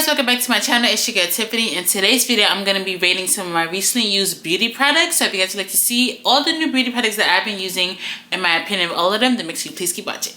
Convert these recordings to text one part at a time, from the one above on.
guys, welcome back to my channel. It's your girl Tiffany. In today's video, I'm going to be rating some of my recently used beauty products. So if you guys would like to see all the new beauty products that I've been using, in my opinion of all of them, then make sure you please keep watching.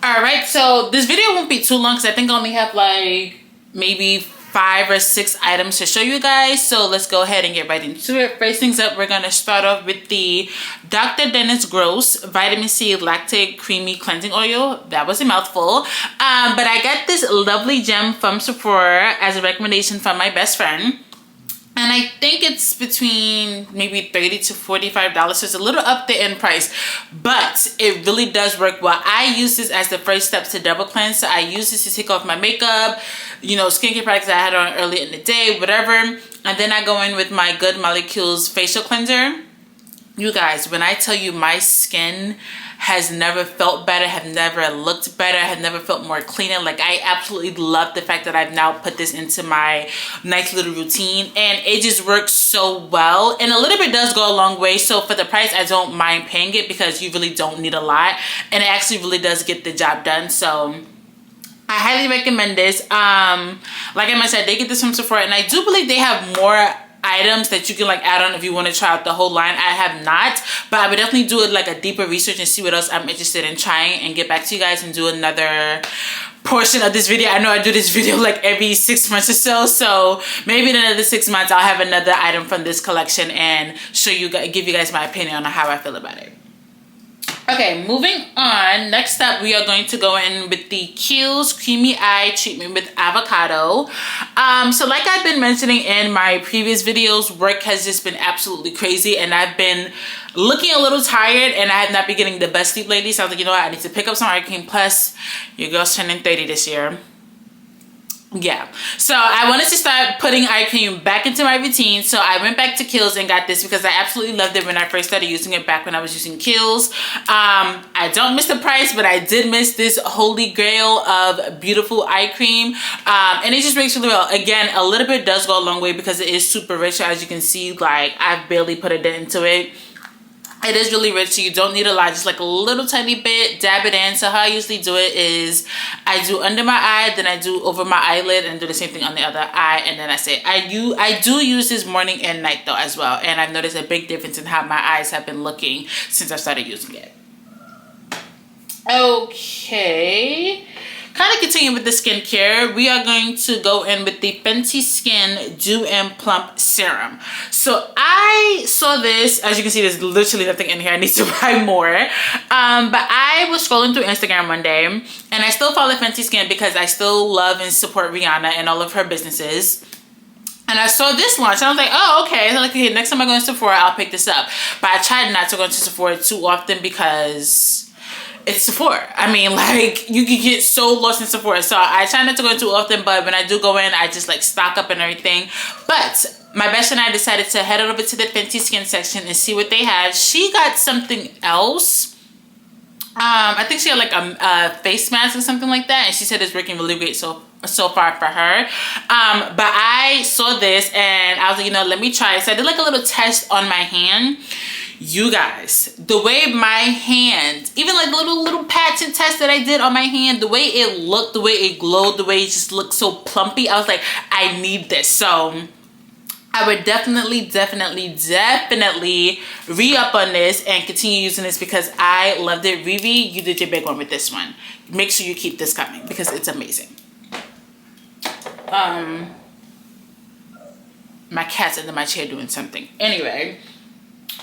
Alright, so this video won't be too long because I think I only have like maybe 5 or 6 items to show you guys. So let's go ahead and get right into it. First things up, we're going to start off with the Dr. Dennis Gross Vitamin C Lactate Creamy Cleansing Oil. That was a mouthful. But I got this lovely gem from Sephora as a recommendation from my best friend. And I think it's between maybe $30 to $45, so it's a little up there in price, but it really does work well. I use this as the first step to double cleanse. So I use this to take off my makeup, you know, skincare products that I had on earlier in the day, whatever. And then I go in with my Good Molecules facial cleanser. You guys, when I tell you my skin has never felt better, have never looked better, have never felt more cleaner. Like, I absolutely love the fact that I've now put this into my nice little routine, and it just works so well. And a little bit does go a long way. So for the price, I don't mind paying it because you really don't need a lot, and it actually really does get the job done. So I highly recommend this. Like I mentioned, they get this from Sephora, and I do believe they have more items that you can like add on if you want to try out the whole line. I have not, but I would definitely do it like a deeper research and see what else I'm interested in trying and get back to you guys and do another portion of this video. I know I do this video like every 6 months or so maybe in another 6 months I'll have another item from this collection and show you guys, give you guys my opinion on how I feel about it. Okay, moving on. Next up, we are going to go in with the Kiehl's Creamy Eye Treatment with Avocado. So like I've been mentioning in my previous videos, work has just been absolutely crazy, and I've been looking a little tired, and I have not been getting the best sleep lately. So I was like, you know what, I need to pick up some eye cream. Plus, your girl's turning 30 this year. Yeah, so I wanted to start putting eye cream back into my routine, so I went back to Kiehl's and got this because I absolutely loved it when I first started using it back when I was using Kiehl's. I don't miss the price, but I did miss this holy grail of beautiful eye cream, and it just works really well. Again, a little bit does go a long way because it is super rich. As you can see, like, I've barely put a dent into it. It is really rich, so you don't need a lot, just like a little tiny bit, dab it in. So how I usually do it is I do under my eye, then I do over my eyelid, and do the same thing on the other eye, and then I say I do use this morning and night though as well, and I've noticed a big difference in how my eyes have been looking since I started using it. Okay, kind of continuing with the skincare, we are going to go in with the Fenty Skin Dew and Plump Serum. So I saw this, as you can see, there's literally nothing in here. I need to buy more. But I was scrolling through Instagram one day, and I still follow Fenty Skin because I still love and support Rihanna and all of her businesses. And I saw this launch, and I was like, oh, okay. So like, okay, next time I go to Sephora, I'll pick this up. But I tried not to go into Sephora too often because it's Sephora. I mean, like, you can get so lost in Sephora. So I try not to go too often, but when I do go in, I just like stock up and everything. But my best friend and I decided to head over to the Fenty Skin section and see what they had. She got something else. I think she had like a face mask or something like that, and she said it's working really great so far for her. But I saw this and I was like, you know, let me try it. So I did like a little test on my hand. You guys, the way my hand, even like the little pageant test that I did on my hand, the way it looked, the way it glowed, the way it just looked so plumpy, I was like, I need this. So I would definitely re-up on this and continue using this because I loved it. Riri, you did your big one with this one. Make sure you keep this coming because it's amazing. My cat's under my chair doing something. Anyway.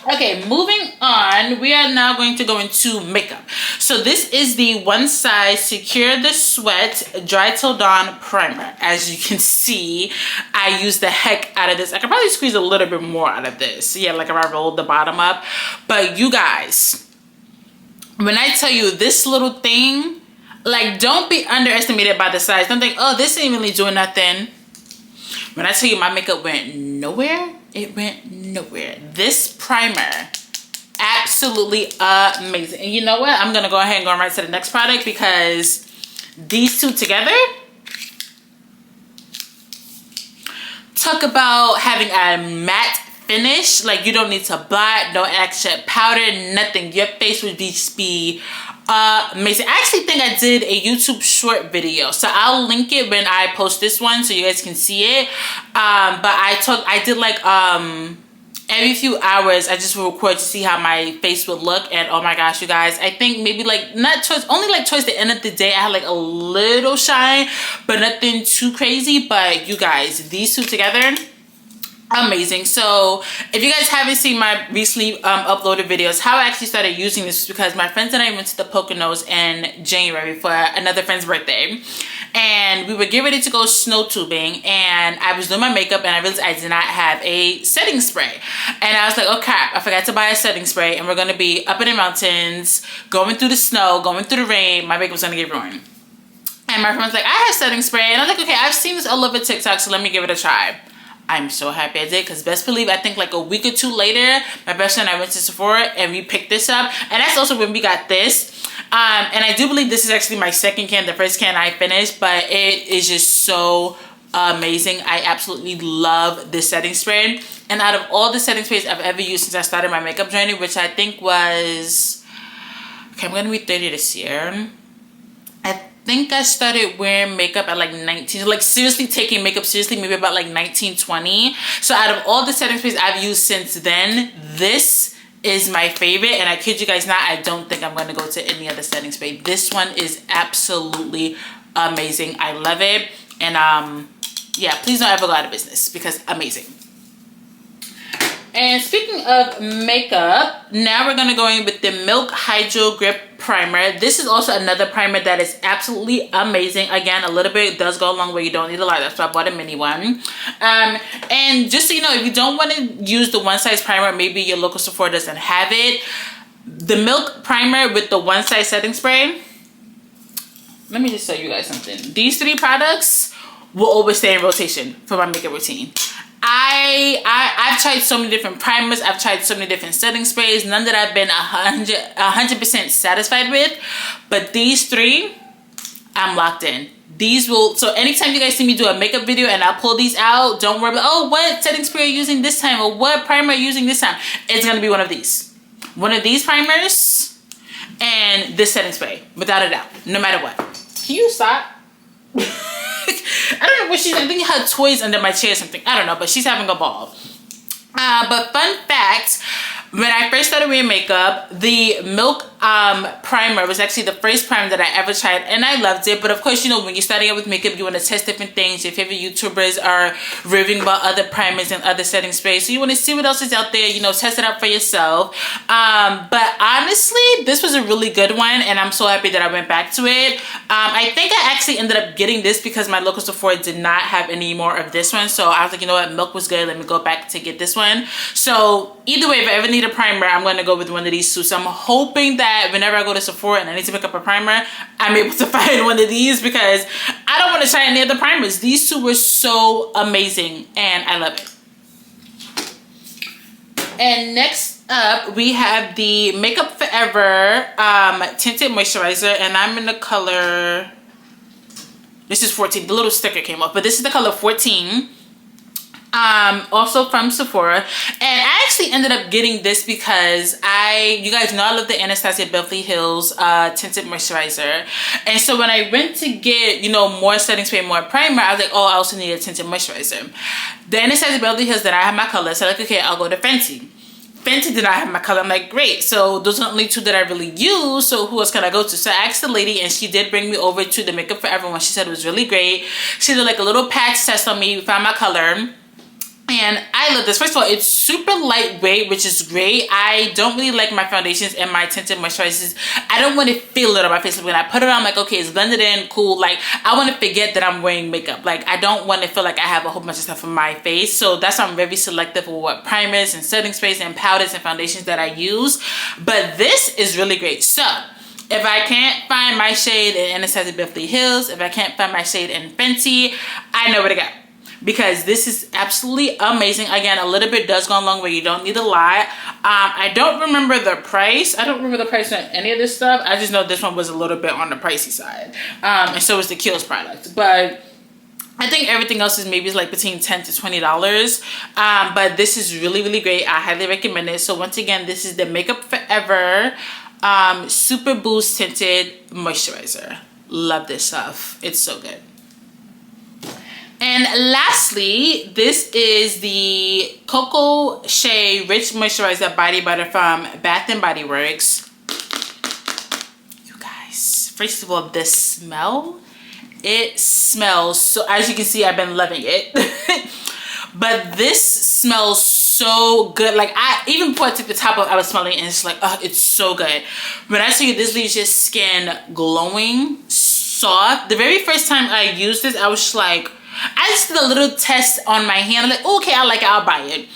Okay, moving on, we are now going to go into makeup. So this is the One Size Secure the Sweat Dry Till Dawn Primer. As you can see, I use the heck out of this. I could probably squeeze a little bit more out of this. Yeah, like if I rolled the bottom up. But you guys, when I tell you this little thing, like, don't be underestimated by the size. Don't think, oh, this ain't really doing nothing. When I tell you my makeup went nowhere, it went nowhere. This primer, absolutely amazing. And you know what? I'm gonna go ahead and go right to the next product because these two together, talk about having a matte finish. Like, you don't need to blot, no extra powder, nothing. Your face would just be amazing. I actually think I did a YouTube short video, so I'll link it when I post this one so you guys can see it. But I did like every few hours I just would record to see how my face would look, and oh my gosh, you guys, I think maybe like only towards the end of the day I had like a little shine, but nothing too crazy. But you guys, these two together, amazing. So if you guys haven't seen my recently uploaded videos, how I actually started using this is because my friends and I went to the Poconos in January for another friend's birthday, and we were getting ready to go snow tubing, and I was doing my makeup and I realized I did not have a setting spray, and I was like, oh crap, I forgot to buy a setting spray, and we're gonna be up in the mountains, going through the snow, going through the rain, my makeup's gonna get ruined. And my friend was like, I have setting spray, and I was like, okay, I've seen this all over TikTok, so let me give it a try. I'm so happy I did, because best believe, I think like a week or two later, my best friend and I went to Sephora and we picked this up, and that's also when we got this. And I do believe this is actually my second can. The first can I finished, but it is just so amazing. I absolutely love this setting spray, and out of all the setting sprays I've ever used since I started my makeup journey, which I think was, okay, I'm gonna be 30 this year. I think I started wearing makeup at like 19, like seriously taking makeup seriously, maybe about like 19, 20. So out of all the setting sprays I've used since then, this is my favorite, and I kid you guys not, I don't think I'm going to go to any other setting spray. This one is absolutely amazing. I love it, and yeah, please don't ever go out of business, because amazing. And speaking of makeup, now we're gonna go in with the Milk Hydro Grip Primer. This is also another primer that is absolutely amazing. Again, a little bit does go a long way. You don't need a lot. That's why I bought a mini one. And just so you know, if you don't want to use the one size primer, maybe your local Sephora doesn't have it, the Milk Primer with the one size setting spray, let me just show you guys something. These three products will always stay in rotation for my makeup routine. I've tried so many different primers, I've tried so many different setting sprays, none that I've been 100% satisfied with, but these three, I'm locked in. These will, so anytime you guys see me do a makeup video and I'll pull these out, don't worry about, oh, what setting spray are you using this time, or what primer are you using this time. It's gonna be one of these. One of these primers and this setting spray, without a doubt, no matter what. Can you stop? I don't know what she's, I think her toys under my chair or something. I don't know, but she's having a ball. But fun fact, when I first started wearing makeup, the Milk primer was actually the first primer that I ever tried, and I loved it. But of course, you know, when you're starting out with makeup, you want to test different things. Your favorite YouTubers are raving about other primers and other setting sprays, so you want to see what else is out there, you know, test it out for yourself. But honestly, this was a really good one, and I'm so happy that I went back to it. I think I actually ended up getting this because my local Sephora did not have any more of this one, so I was like, you know what, Milk was good, let me go back to get this one. So either way, if I ever need a primer, I'm going to go with one of these two. So I'm hoping that whenever I go to Sephora and I need to pick up a primer, I'm able to find one of these, because I don't want to try any other primers. These two were so amazing and I love it. And next up, we have the Makeup Forever Tinted Moisturizer, and I'm in the color, this is 14. The little sticker came off, but this is the color 14. Also from Sephora, and I actually ended up getting this because you guys know I love the Anastasia Beverly Hills tinted moisturizer, and so when I went to get, you know, more setting spray, more primer, I was like, oh, I also need a tinted moisturizer. The Anastasia Beverly Hills did not have my color, so I'm like, okay, I'll go to Fenty. Fenty did not have my color. I'm like, great, so those are the only two that I really use, so who else can I go to? So I asked the lady, and she did bring me over to the Makeup Forever one. She said it was really great. She did like a little patch test on me, found my color. And I love this. First of all, it's super lightweight, which is great. I don't really like my foundations and my tinted moisturizers. I don't want to feel it on my face. When I put it on, I'm like, okay, it's blended in, cool. Like, I want to forget that I'm wearing makeup. Like, I don't want to feel like I have a whole bunch of stuff on my face. So that's why I'm very selective for what primers and setting sprays and powders and foundations that I use. But this is really great. So if I can't find my shade in Anastasia Beverly Hills, if I can't find my shade in Fenty, I know where to go, because this is absolutely amazing. Again, a little bit does go a long way. You don't need a lot. I don't remember the price. I don't remember the price on any of this stuff. I just know this one was a little bit on the pricey side. And so was the Kiehl's product. But I think everything else is maybe like between $10 to $20. But this is really, really great. I highly recommend it. So once again, this is the Makeup Forever Super Boost Tinted Moisturizer. Love this stuff. It's so good. And lastly, this is the Cocoa Shea Rich Moisturizer Body Butter from Bath & Body Works. You guys, first of all, the smell. It smells so, as you can see, I've been loving it. But this smells so good. Like, I even before I took the top off, I was smelling it and it's like, oh, it's so good. When I tell you this leaves your skin glowing, soft. The very first time I used this, I was just like, I just did a little test on my hand. I'm like, okay, I like it, I'll buy it.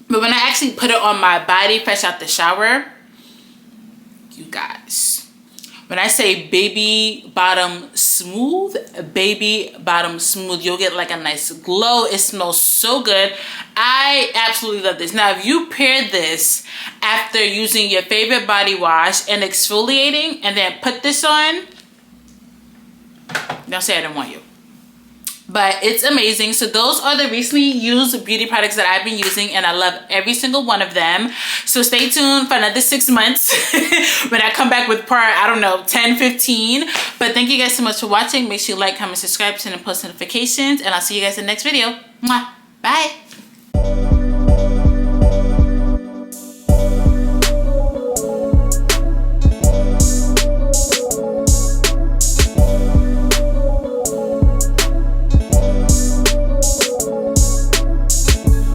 But when I actually put it on my body fresh out the shower, you guys, when I say baby bottom smooth, you'll get like a nice glow. It smells so good. I absolutely love this. Now, if you pair this after using your favorite body wash and exfoliating and then put this on, don't say I didn't want you. But it's amazing. So those are the recently used beauty products that I've been using, and I love every single one of them. So stay tuned for another 6 months when I come back with part, I don't know, 10, 15. But thank you guys so much for watching. Make sure you like, comment, subscribe, turn on post notifications, and I'll see you guys in the next video. Mwah. Bye.